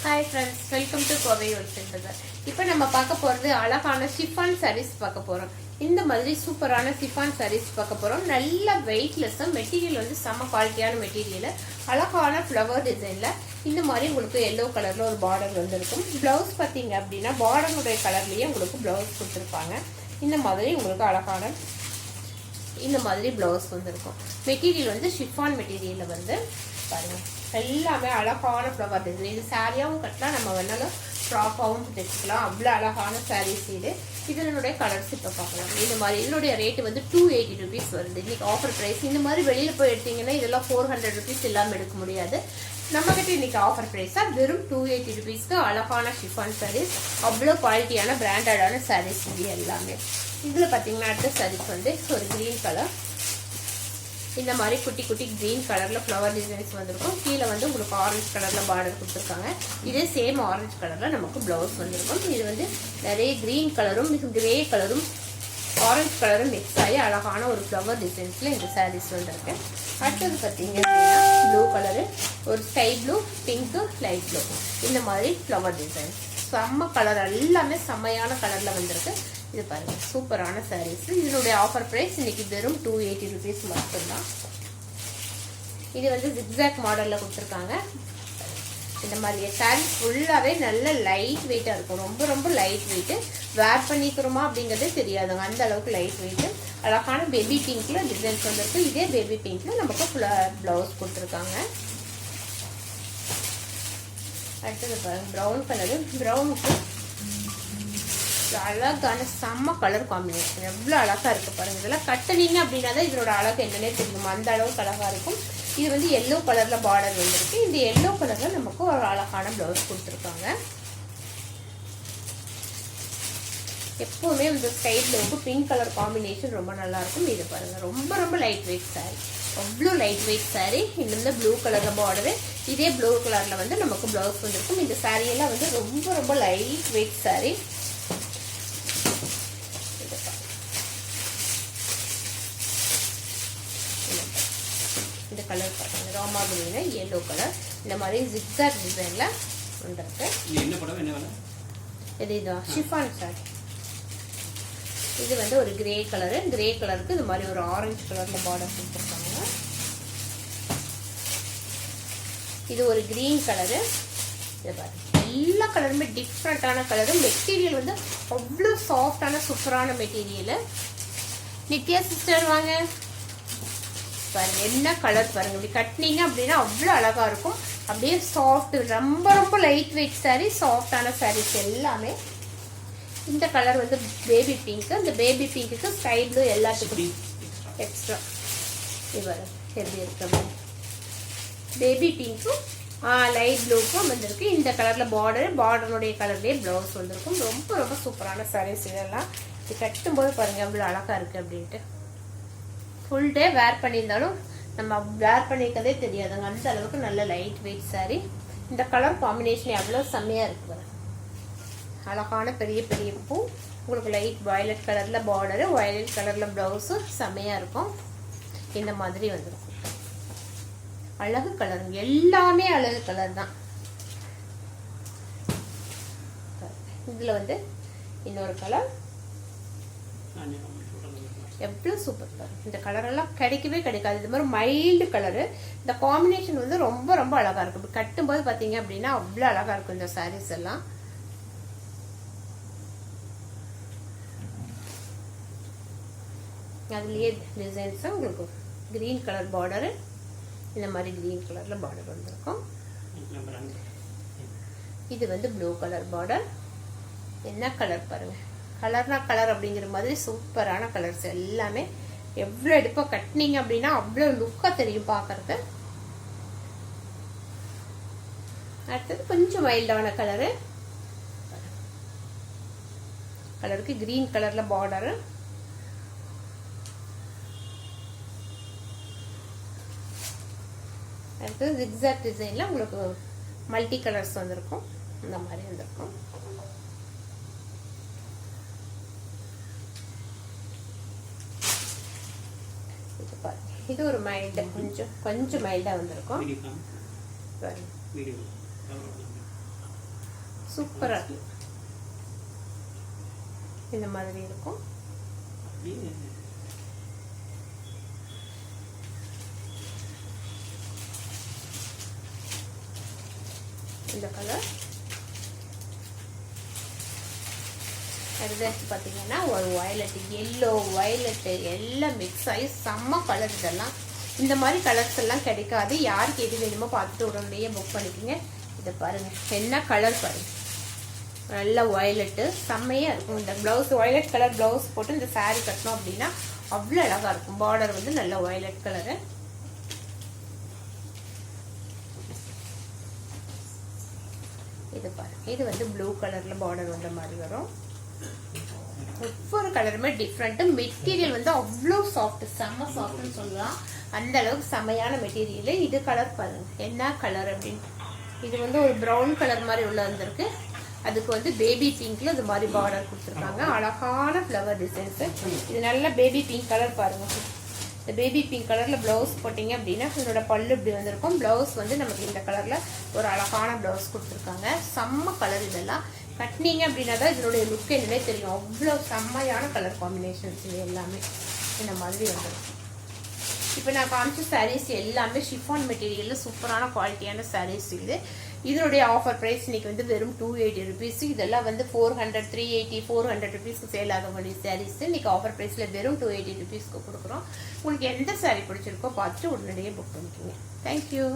Hi friends, welcome to Kovai Wholesale Bazaar. இப்போ நம்ம பார்க்க போறது அழகான chiffon sarees பார்க்க போறோம். இந்த மாதிரி சூப்பரான chiffon sarees பார்க்க போறோம். நல்ல வெயிட்லெஸ் மெட்டீரியல் வந்து செம குவாலிட்டியான மெட்டீரியல். அழகான ஃப்ளவர் டிசைன்ல இந்த மாதிரி உங்களுக்கு yellow கலர்ல ஒரு பார்டர் வந்திருக்கும். ப்ளவுஸ் பாத்தீங்க அப்படினா பார்டருடைய கலர்லயே உங்களுக்கு ப்ளவுஸ் கொடுத்திருப்பாங்க. இந்த மாதிரி உங்களுக்கு அழகான இந்த மாதிரி ப்ளவுஸ் வந்திருக்கும். மெட்டீரியல் வந்து chiffon மெட்டீரியல்ல வந்து பாருங்க. எல்லாமே அழகான ஃப்ளவர் டிசைன். இது சாரியாவும் கட்டலாம், நம்ம வேணாலும் ஃப்ராக்காவும் தைச்சிக்கலாம். அவ்வளோ அழகான சாரீஸ் இது. இதனுடைய கலர்ஸ் இப்போ பார்க்கலாம். இந்த மாதிரி இதனுடைய ரேட்டு வந்து 280 rupees வருது. இன்னைக்கு ஆஃபர் ப்ரைஸ். இந்த மாதிரி வெளியில் போய் எடுத்தீங்கன்னா இதெல்லாம் 400 rupees இல்லாமல் எடுக்க முடியாது. நம்மகிட்ட இன்னைக்கு ஆஃபர் ப்ரைஸா வெறும் 280 rupeesக்கு அழகான chiffon sarees, அவ்வளோ குவாலிட்டியான பிராண்டடான sarees இது எல்லாமே. இதில் பார்த்தீங்கன்னா அடுத்த sarees வந்து ஒரு கிரீன் கலர். இந்த மாதிரி குட்டி குட்டி கிரீன் கலர்ல ஃப்ளவர் டிசைன்ஸ் வந்திருக்கும். கீழே வந்து உங்களுக்கு ஆரஞ்சு கலர்ல பார்டர் கொடுத்துருக்காங்க. இதே சேம் ஆரஞ்சு கலர்ல நமக்கு பிளவுஸ் வந்திருக்கும். இது வந்து நிறைய கிரீன் கலரும் கிரே கலரும் ஆரஞ்சு கலரும் மிக்ஸ் ஆகி அழகான ஒரு ஃப்ளவர் டிசைன்ஸ்ல இந்த சாரீஸ் வந்திருக்கு. அடுத்தது பார்த்தீங்க அப்படின்னா ப்ளூ கலரு, ஒரு sky blue, pink, light blue, இந்த மாதிரி ஃப்ளவர் டிசைன். செம்ம கலர், எல்லாமே செம்மையான கலர்ல வந்திருக்கு. இது பாருங்க சூப்பரான சாரீஸ். இதனுடைய ஆஃபர் பிரைஸ் இன்னைக்கு வெறும் 280 rupees மட்டும்தான். இது வந்து ஜிக்ஸாக் மாடல்ல கொடுத்துருக்காங்க. இந்த மாதிரி சாரீஸ் ஃபுல்லாவே நல்ல லைட் வெயிட்டா இருக்கும். ரொம்ப ரொம்ப லைட் வெயிட். வேர் பண்ணிக்கிறோமா அப்படிங்கறதே தெரியாதுங்க, அந்த அளவுக்கு லைட் வெயிட். அழகான பேபி பிங்க்ல டிசைன்ஸ் வந்திருக்கு. இதே பேபி பிங்க்ல நமக்கு பிளவுஸ் கொடுத்துருக்காங்க. அடுத்தது பாருங்க ப்ரௌன் கலரு. ப்ரௌனுக்கு அழகான செம்ம கலர் காம்பினேஷன். எவ்வளோ அழகா இருக்கு பாருங்க. இதெல்லாம் கட்டுனீங்க அப்படின்னா தான் இதோட அழகு என்னன்னே தெரியும், அந்த அளவுக்கு அழகா இருக்கும். இது வந்து எல்லோ கலர்ல பார்டர் வந்துருக்கு. இந்த எல்லோ கலர்ல நமக்கு ஒரு அழகான பிளவுஸ் கொடுத்துருக்காங்க. எப்பவுமே இந்த ஸ்கை ப்ளூக்கு பிங்க் கலர் காம்பினேஷன் ரொம்ப நல்லா இருக்கும். இது பாருங்க ரொம்ப ரொம்ப லைட் வெயிட் சாரி, அவ்வளோ லைட் வெயிட் சாரி. இந்த ப்ளூ கலர்ல பார்டரு, இதே ப்ளூ கலர்ல வந்து நமக்கு பிளவுஸ் வந்துருக்கும். இந்த சாரி எல்லாம் வந்து ரொம்ப ரொம்ப லைட் வெயிட் சாரி. இந்த கலர் பாருங்க, ராமா கிரீன், yellow கலர், இந்த மாதிரி ஜிக்ஸாக் டிசைன்ல வந்திருக்கு. என்ன படம் என்ன வேலை? இதுதான் ஷிஃபான் சாரி. இது வந்து ஒரு கிரே கலரு. கிரே கலருக்கு இந்த மாதிரி ஒரு ஆரஞ்சு கலர்ல பார்டர் கொடுத்துருக்காங்க. இது ஒரு கிரீன் கலரு. இது பாருங்க எல்லா கலருமே டிஃப்ரெண்டான கலரு. மெட்டீரியல் வந்து அவ்வளோ சாஃப்டான சூப்பரான மெட்டீரியல். நித்யா சிஸ்டர் வாங்க பாருங்க, என்ன கலர் பாருங்க. இப்படி கட்டினீங்க அப்படின்னா அவ்வளோ அழகா இருக்கும். அப்படியே சாஃப்ட், ரொம்ப ரொம்ப லைட் வெயிட் சாரீ, சாஃப்டான சாரீஸ் எல்லாமே. இந்த கலர் வந்து பேபி பிங்க். இந்த பேபி பிங்க்கு ஸ்கை ப்ளூ எல்லாத்துக்கும் எக்ஸ்ட்ரா. இது எப்படி இருக்கு பேபி பிங்க்கும் லைட் ப்ளூக்கும் வந்திருக்கு. இந்த கலர்ல பார்டருடைய கலர்லேயே பிளவுஸ் வந்திருக்கும். ரொம்ப ரொம்ப சூப்பரான சாரீஸ் இதெல்லாம். இது கட்டும்போது பாருங்க எவ்வளோ அழகா இருக்கு அப்படின்ட்டு. ஃபுல் டே வேர் பண்ணியிருந்தாலும் நம்ம வேர் பண்ணிக்கிறதே தெரியாதுங்க, அந்த அளவுக்கு நல்ல லைட் வெயிட் சாரி. இந்த கலர் காம்பினேஷன் எவ்வளோ செம்மையாக இருக்கு. அழகான பெரிய பெரிய பூ, உங்களுக்கு லைட் வயலட் கலரில் பார்டரு, வயலட் கலரில் ப்ளவுஸும் செம்மையாக இருக்கும். இந்த மாதிரி வந்துடும். அழகு கலர், எல்லாமே அழகு கலர் தான். இதில் வந்து இன்னொரு கலர் எவ்வளோ சூப்பர் கலர். இந்த கலரெல்லாம் கிடைக்கவே கிடைக்காது. இது மாதிரி மைல்டு கலரு. இந்த காம்பினேஷன் வந்து ரொம்ப ரொம்ப அழகா இருக்கும். கட்டும்போது பார்த்தீங்க அப்படின்னா அவ்வளோ அழகா இருக்கும் இந்த சாரீஸ் எல்லாம். அதுலேயே டிசைன்ஸ் உங்களுக்கு கிரீன் கலர் பார்டரு, இந்த மாதிரி கிரீன் கலர்ல பார்டர் வந்திருக்கும். இது வந்து ப்ளூ கலர் பார்டர். என்ன கலர் பாருங்க, கலர்னா கலர் அப்படிங்கிற மாதிரி சூப்பரான கலர்ஸ் எல்லாமே. எவ்வளோ எடுப்பா கட்டினீங்க அப்படின்னா அவ்வளோ லுக்கா தெரியும் பார்க்கறது. அடுத்தது கொஞ்சம் வைல்டான கலரு. கலருக்கு கிரீன் கலர்ல பார்டரு. அடுத்தது ஜிக்ஸாக் டிசைன்ல உங்களுக்கு மல்டி கலர்ஸ் வந்திருக்கும். இந்த மாதிரி வந்திருக்கும். இது ஒரு மைல்டு, கொஞ்சம் மைல்டா வந்திருக்கும். சூப்பரா இந்த மாதிரி இருக்கும். இந்த கலர் அடுத்து பார்த்தீங்கன்னா ஒரு வயலட், எல்லோ வயலட் எல்லாம் மிக்ஸ் ஆகி செம்ம கலர். இதெல்லாம் இந்த மாதிரி கலர்ஸ் எல்லாம் கிடைக்காது. யாருக்கு எது வேணுமோ பார்த்துட்டு உடனே புக் பண்ணிக்கோங்க. இதை பாருங்க, என்ன கலர் பாருங்க, நல்ல வயலட்டு செம்மையா இருக்கும். இந்த பிளவுஸ் வயலட் கலர் பிளவுஸ் போட்டு இந்த சாரீ கட்டணும் அப்படின்னா அவ்வளோ அழகா இருக்கும். பார்டர் வந்து நல்ல வயலட் கலரு. இது பாருங்க, இது வந்து ப்ளூ கலர்ல பார்டர் வந்த மாதிரி வரும். ஒவ்வொரு கலருமே டிஃப்ரெண்ட். மெட்டீரியல் வந்து அவ்வளோ சாஃப்ட், செம்ம சாஃப்ட்னு சொல்லலாம். அந்த அளவுக்கு செம்மையான மெட்டீரியல். இது கலர் பாருங்க, என்ன கலர் அப்படின்னு. இது வந்து ஒரு ப்ரௌன் கலர் மாதிரி உள்ள வந்திருக்கு. அதுக்கு வந்து பேபி பிங்க்ல இது மாதிரி பார்டர் கொடுத்துருக்காங்க. அழகான ஃப்ளவர் டிசைன்ஸ். இது நல்ல பேபி பிங்க் கலர் பாருங்க. இந்த பேபி பிங்க் கலர்ல பிளவுஸ் போட்டீங்க அப்படின்னா இதோட பல்லு இப்படி வந்திருக்கும். பிளவுஸ் வந்து நமக்கு இந்த கலர்ல ஒரு அழகான பிளவுஸ் கொடுத்துருக்காங்க. செம்ம கலர். இதெல்லாம் கட்டினீங்க அப்படின்னா தான் இதனுடைய லுக் என்னன்னே தெரியும். அவ்வளோ செம்மையான கலர் காம்பினேஷன்ஸ் இது எல்லாமே இந்த மாதிரி வந்துடும். இப்போ நான் காமிச்ச சாரீஸ் எல்லாமே ஷிஃபான் மெட்டீரியலில் சூப்பரான குவாலிட்டியான சாரீஸ். இதனுடைய ஆஃபர் ப்ரைஸ் இன்னைக்கு வந்து வெறும் 280 rupees. இதெல்லாம் வந்து 400, 380, 400 rupeesக்கு சேல் ஆகக்கூடிய சாரீஸ் இன்னைக்கு ஆஃபர் ப்ரைஸில் வெறும் 280 rupeesக்கு கொடுக்குறோம். உங்களுக்கு எந்த சாரீ பிடிச்சிருக்கோ பார்த்துட்டு உடனடியே புக் பண்ணிக்கோங்க. தேங்க்யூ.